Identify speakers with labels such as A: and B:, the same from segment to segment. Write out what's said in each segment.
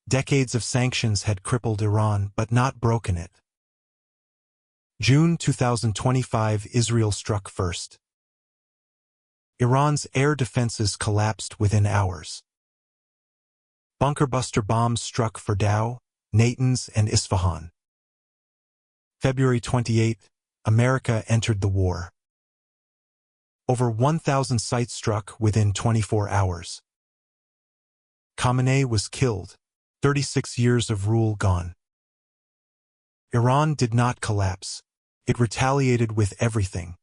A: Decades of sanctions had crippled Iran but not broken it. June 2025, Israel struck first. Iran's air defenses collapsed within hours. Bunker-buster bombs struck Fordow, Natanz, and Isfahan. February 28, America entered the war. Over 1,000 sites struck within 24 hours. Khamenei was killed, 36 years of rule gone. Iran did not collapse. It retaliated with everything.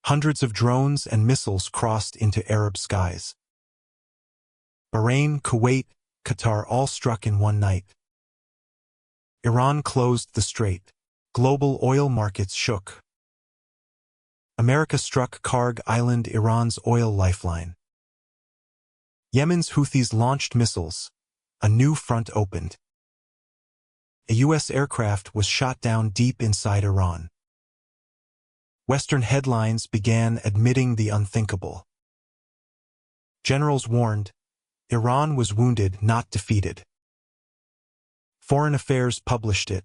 A: Hundreds of drones and missiles crossed into Arab skies. Bahrain, Kuwait, Qatar all struck in one night. Iran closed the strait. Global oil markets shook. America struck Karg Island, Iran's oil lifeline. Yemen's Houthis launched missiles. A new front opened. A U.S. aircraft was shot down deep inside Iran. Western headlines began admitting the unthinkable. Generals warned, Iran was wounded, not defeated. Foreign Affairs published it.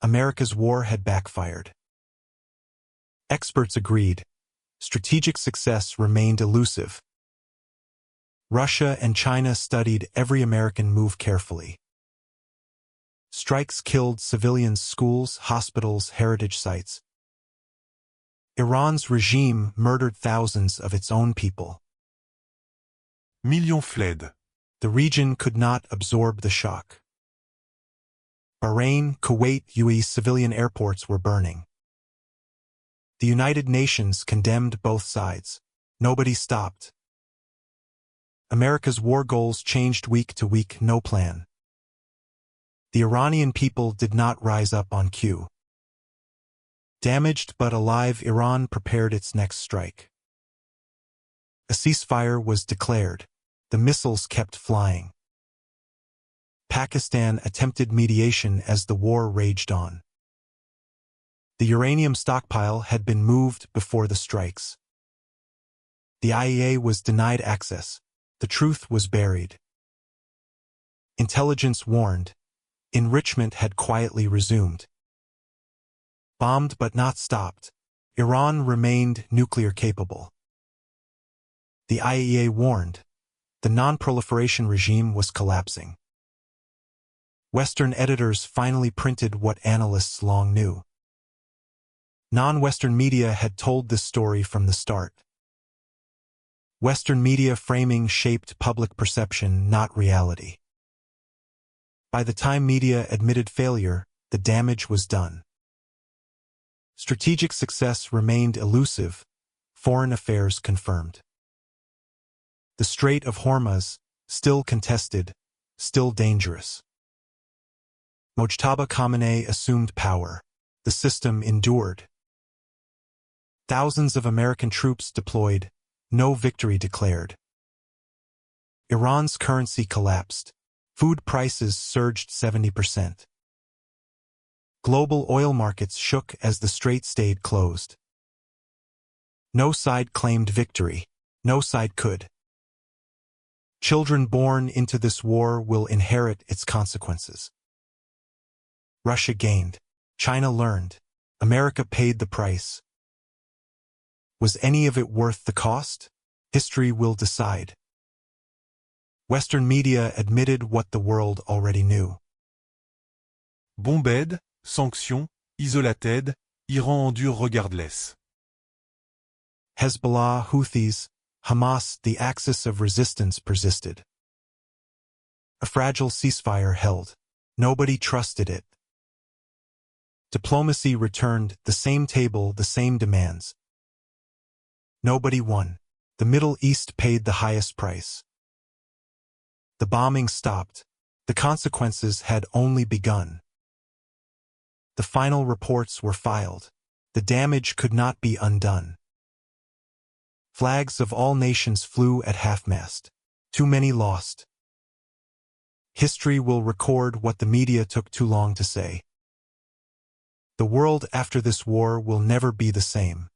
A: America's war had backfired. Experts agreed. Strategic success remained elusive. Russia and China studied every American move carefully. Strikes killed civilians, schools, hospitals, heritage sites. Iran's regime murdered thousands of its own people.
B: Millions fled.
A: The region could not absorb the shock. Bahrain, Kuwait, UAE civilian airports were burning. The United Nations condemned both sides. Nobody stopped. America's war goals changed week to week, no plan. The Iranian people did not rise up on cue. Damaged but alive, Iran prepared its next strike. A ceasefire was declared. The missiles kept flying. Pakistan attempted mediation as the war raged on. The uranium stockpile had been moved before the strikes. The IAEA was denied access. The truth was buried. Intelligence warned. Enrichment had quietly resumed. Bombed but not stopped, Iran remained nuclear capable. The IAEA warned. The non-proliferation regime was collapsing. Western editors finally printed what analysts long knew. Non-Western media had told this story from the start. Western media framing shaped public perception, not reality. By the time media admitted failure, the damage was done. Strategic success remained elusive. Foreign Affairs confirmed. The Strait of Hormuz, still contested, still dangerous. Mojtaba Khamenei assumed power. The system endured. Thousands of American troops deployed. No victory declared. Iran's currency collapsed. Food prices surged 70%. Global oil markets shook as the strait stayed closed. No side claimed victory. No side could. Children born into this war will inherit its consequences. Russia gained. China learned. America paid the price. Was any of it worth the cost? History will decide. Western media admitted what the world already knew.
B: Bombed, sanctions, isolated, Iran endure regardless.
A: Hezbollah, Houthis, Hamas, the axis of resistance persisted. A fragile ceasefire held. Nobody trusted it. Diplomacy returned, the same table, the same demands. Nobody won. The Middle East paid the highest price. The bombing stopped. The consequences had only begun. The final reports were filed. The damage could not be undone. Flags of all nations flew at half-mast. Too many lost. History will record what the media took too long to say. The world after this war will never be the same.